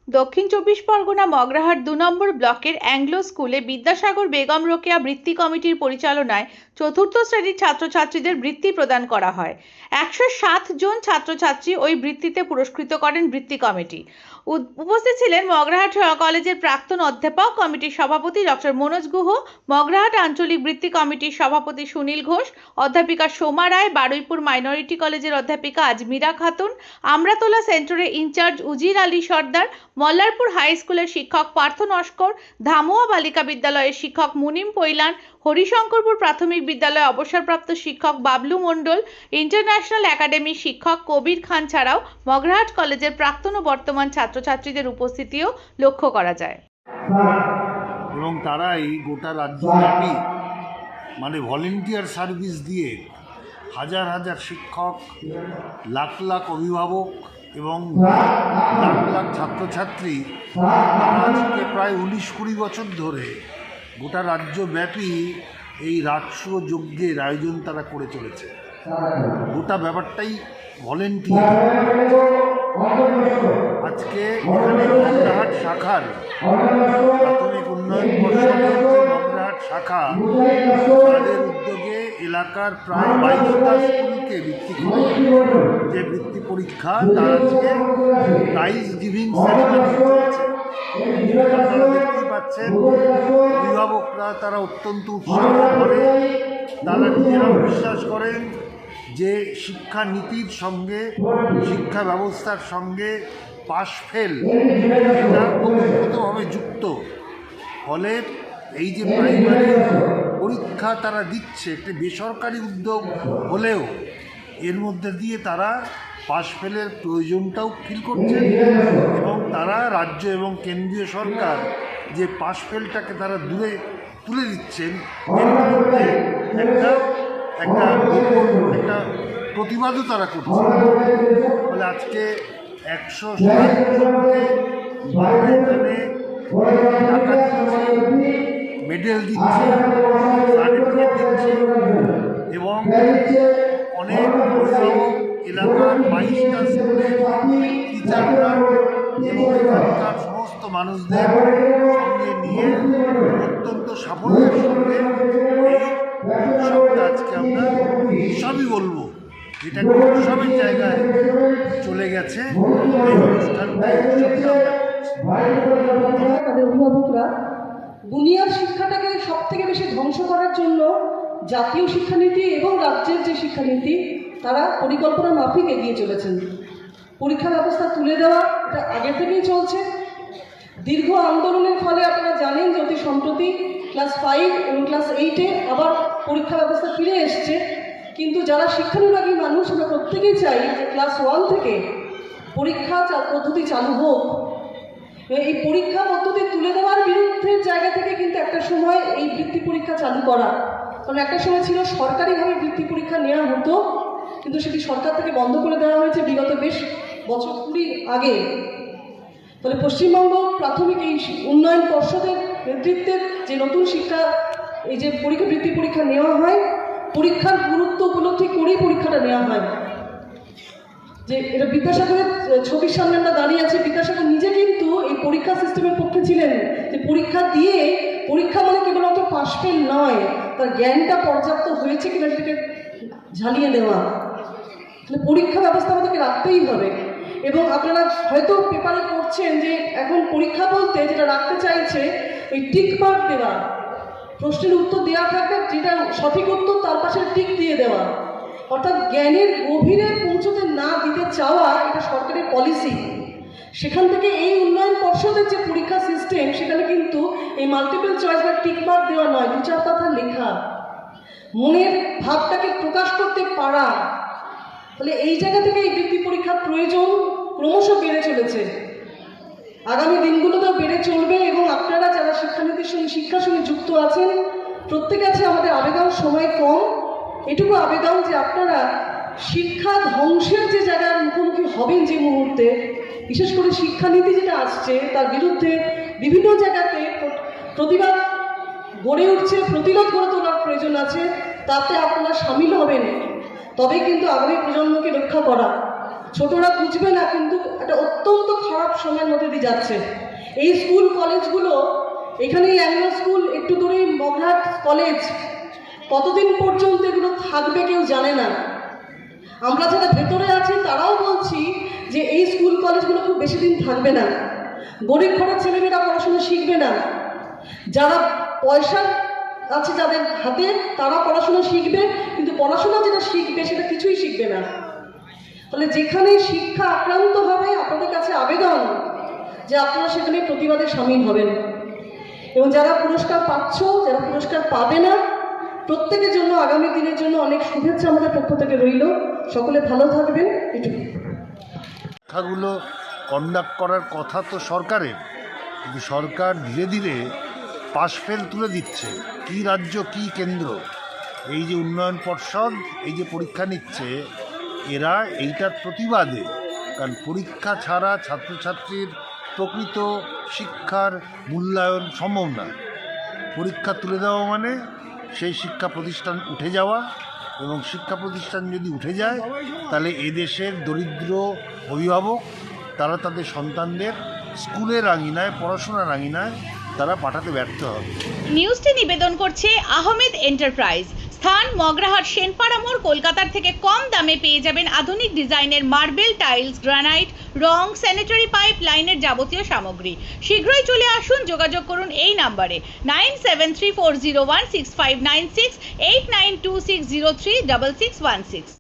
দক্ষিণ চব্বিশ পরগনা মগরাহাট ২ নম্বর ব্লকের অ্যাংলো স্কুলে বিদ্যাসাগর বেগম রোকেয়া বৃত্তি কমিটির পরিচালনায় চতুর্থ শ্রেণীর ছাত্রছাত্রীদের বৃত্তি প্রদান করা হয়। ১০৭ জন ছাত্রছাত্রী ওই বৃত্তিতে পুরস্কৃত করেন বৃত্তি কমিটি। উপস্থিত ছিলেন মগরাহাট কলেজের প্রাক্তন অধ্যাপক, কমিটির সভাপতি ডক্টর মনোজ গুহ, মগরাহাট আঞ্চলিক বৃত্তি কমিটির সভাপতি সুনীল ঘোষ, অধ্যাপিকা সোমা রায়, বারুইপুর মাইনরিটি কলেজের অধ্যাপিকা আজমিরা খাতুন, আমরাতলা সেন্টারের ইনচার্জ উজির আলী সর্দার, মল্লারপুর হাই স্কুলের শিক্ষক পার্থ নস্কর, ধামুয়া বালিকা বিদ্যালয়ের শিক্ষক মুনিম পৈলান, হরিশঙ্করপুর প্রাথমিক বিদ্যালয়ে অবসরপ্রাপ্ত শিক্ষক বাবলু মণ্ডল, ইন্টারন্যাশনাল একাডেমির শিক্ষক কবির খান ছাড়াও মগরাহাট কলেজের প্রাক্তন ও বর্তমান ছাত্রছাত্রীদের উপস্থিতিও লক্ষ্য করা যায়। এবং তারা এই গোটা রাজ্যব্যাপী ভলেন্টিয়ার সার্ভিস দিয়ে হাজার হাজার শিক্ষক, লাখ লাখ অভিভাবক এবং লাখ লাখ ছাত্রছাত্রী আজকে প্রায় 19-20 বছর ধরে গোটা রাজ্যব্যাপী এই রাজস্ব যজ্ঞের আয়োজন তারা করে চলেছে। গোটা ব্যাপারটাই ভলেন্টিয়ার। আজকে এখানে মগরাহাট শাখার প্রাথমিক উন্নয়ন পর্ষদের মগরাহাট শাখা তাদের উদ্যোগে এলাকার প্রায় 22টা স্কুলকে বৃত্তি করে যে বৃত্তি পরীক্ষা তার আজকে প্রাইজ গিভিং সেরিমনি চলছে। আপনারা দেখতেই পাচ্ছেন অভিভাবকরা তারা অত্যন্ত উৎসাহ করে, তারা নিজেরাও বিশ্বাস করেন যে শিক্ষানীতির সঙ্গে, শিক্ষা ব্যবস্থার সঙ্গে পাশ ফেল এটা ওতপ্রোতভাবে যুক্ত। ফলে এই যে প্রাইমারি পরীক্ষা তারা দিচ্ছে একটি বেসরকারি উদ্যোগ হলেও এর মধ্যে দিয়ে তারা পাশ ফেলের প্রয়োজনটাও ফিল করছেন এবং তারা রাজ্য এবং কেন্দ্রীয় সরকার যে পাশ ফেলটাকে তারা দূরে তুলে দিচ্ছেন এর মধ্যে একটা প্রতিবাদও তারা করছে। ফলে আজকে 160 জনকে এখানে টাকা দিচ্ছে, মেডেল দিচ্ছে, সার্টিফিকেট দিচ্ছে এবং অনেক অভিভাবক এলাকার 22টা স্কুলের টিচাররা এবং এখানকার সমস্ত মানুষদের সঙ্গে নিয়ে অত্যন্ত সাফল্যের সঙ্গে এই উৎসবটা আজকে আমরা উৎসবই বলবো, যেটা উৎসবের জায়গায় চলে গেছে। এই অনুষ্ঠানটাই তাদের অভিভাবকরা বুনিয়াদ শিক্ষাটাকে সব থেকে বেশি ধ্বংস করার জন্য জাতীয় শিক্ষানীতি এবং রাজ্যের যে শিক্ষানীতি তারা পরিকল্পনা মাফিক এগিয়ে চলেছেন। পরীক্ষা ব্যবস্থা তুলে দেওয়া এটা আগে থেকেই চলছে। দীর্ঘ আন্দোলনের ফলে আপনারা জানেন যে অতি সম্প্রতি ক্লাস 5 এবং ক্লাস 8-এ আবার পরীক্ষা ব্যবস্থা ফিরে এসছে। কিন্তু যারা শিক্ষানুরাগী মানুষ আমরা প্রত্যেকেই চাই যে ক্লাস 1 থেকে পরীক্ষা পদ্ধতি চালু হোক। এই পরীক্ষা পদ্ধতি তুলে দেওয়ার বিরুদ্ধে জায়গা থেকে কিন্তু একটা সময় এই বৃত্তি পরীক্ষা চালু করা, কারণ একটা সময় ছিল সরকারিভাবে বৃত্তি পরীক্ষা নেওয়া হতো, কিন্তু সেটি সরকার থেকে বন্ধ করে দেওয়া হয়েছে বিগত বেশ বছর 20 আগে। ফলে পশ্চিমবঙ্গ প্রাথমিক এই উন্নয়ন পর্ষদের নেতৃত্বে যে নতুন শিক্ষা এই যে বৃত্তি পরীক্ষা নেওয়া হয়, পরীক্ষার গুরুত্ব উপলব্ধি করেই পরীক্ষাটা নেওয়া হয়। যে এটা বিদ্যাসাগরের ছবির সামনে আমরা দাঁড়িয়ে আছি, বিদ্যাসাগর নিজে কিন্তু এই পরীক্ষা সিস্টেমের পক্ষে ছিলেন, যে পরীক্ষা দিয়ে পরীক্ষা মানে কেবলমাত্র পাশ ফেল নয়, তার জ্ঞানটা পর্যাপ্ত হয়েছে কিনা সেটাকে ঝালিয়ে নেওয়া। তাহলে পরীক্ষা ব্যবস্থা আমাদেরকে রাখতেই হবে। এবং আপনারা হয়তো পেপারে পড়ছেন যে এখন পরীক্ষা বলতে যেটা রাখতে চাইছে ওই টিক মার্ক দেওয়া, প্রশ্নের উত্তর দেওয়া থাকবে, যেটা সঠিক উত্তর তার পাশে টিক দিয়ে দেওয়া, অর্থাৎ জ্ঞানের গভীরে পৌঁছতে না দিতে চাওয়া এটা সরকারের পলিসি। সেখান থেকে এই উন্নয়ন পর্ষদের যে পরীক্ষা সিস্টেম সেখানে কিন্তু এই মাল্টিপল চয়েস বা টিক মার্ক দেওয়া নয়, 2-4 কথা লেখা, মনের ভাবটাকে প্রকাশ করতে পারা। তাহলে এই জায়গা থেকে এই বৃত্তি পরীক্ষার প্রয়োজন ক্রমশ বেড়ে চলেছে, আগামী দিনগুলোতেও বেড়ে চলবে। এবং আপনারা যারা শিক্ষানীতির সঙ্গে শিক্ষার সঙ্গে যুক্ত আছেন প্রত্যেকে আছে আমাদের আবেদন সময় কম, এটুকু আবেদন যে আপনারা শিক্ষা ধ্বংসের যে জায়গার মুখোমুখি হবেন যে মুহূর্তে, বিশেষ করে শিক্ষানীতি যেটা আসছে তার বিরুদ্ধে বিভিন্ন জায়গাতে প্রতিবাদ গড়ে উঠছে, প্রতিরোধ গড়ে তোলার প্রয়োজন আছে, তাতে আপনারা সামিল হবেন, তবেই কিন্তু আগামী প্রজন্মকে রক্ষা করা। ছোটরা বুঝবে না, কিন্তু একটা অত্যন্ত খারাপ সময়ের মধ্যে দিয়ে যাচ্ছে। এই স্কুল কলেজগুলো, এখানে অ্যাংলো স্কুল, একটু দূরেই মগরাহাট কলেজ, কতদিন পর্যন্ত এগুলো থাকবে কেউ জানে না। আমরা যারা ভেতরে আছি তারাও বলছি যে এই স্কুল কলেজগুলো খুব বেশি দিন থাকবে না। গরিব ঘরের ছেলেমেয়েরা পড়াশোনা শিখবে না, যারা পয়সা আছে যাদের হাতে তারা পড়াশোনা শিখবে, কিন্তু পড়াশোনা যেটা শিখবে সেটা কিছুই শিখবে না। তাহলে যেখানে শিক্ষা আক্রান্ত হবে, আপনাদের কাছে আবেদন যে আপনারা সেখানে প্রতিবাদে সামিল হবেন। এবং যারা পুরস্কার পাচ্ছ, যারা পুরস্কার পাবে না, প্রত্যেকের জন্য আগামী দিনের জন্য অনেক শুভেচ্ছা আমাদের পক্ষ থেকে রইল। সকলে ভালো থাকবেন। এটুকু। পরীক্ষাগুলো কন্ডাক্ট করার কথা তো সরকারের, কিন্তু সরকার ধীরে ধীরে পাশ ফেল তুলে দিচ্ছে। কি রাজ্য কি কেন্দ্র, এই যে উন্নয়ন পর্ষদ এই যে পরীক্ষা নিচ্ছে, এরা এইটার প্রতিবাদে, কারণ পরীক্ষা ছাড়া ছাত্রছাত্রীর প্রকৃত শিক্ষার মূল্যায়ন সম্ভব না। পরীক্ষা তুলে দেওয়া মানে সেই শিক্ষা প্রতিষ্ঠান উঠে যাওয়া, এবং শিক্ষা প্রতিষ্ঠান যদি উঠে যায় তাহলে এদেশের দরিদ্র অভিভাবক তারা তাদের সন্তানদের স্কুলের আঙিনায়, পড়াশোনার আঙিনায় তারা পাঠাতে ব্যর্থ হবে। নিউজটি নিবেদন করছে আহমেদ এন্টারপ্রাইজ। স্থান মগরাহাট সেনপাড়া মোড়। কলকাতার থেকে কম দামে পেয়ে যাবেন আধুনিক ডিজাইনের মার্বেল, টাইলস, গ্রানাইট, রং, স্যানিটারি পাইপ লাইনের যাবতীয় সামগ্রী। শীঘ্রই চলে আসুন, যোগাযোগ করুন এই নাম্বারে 9734016596, 8926036616।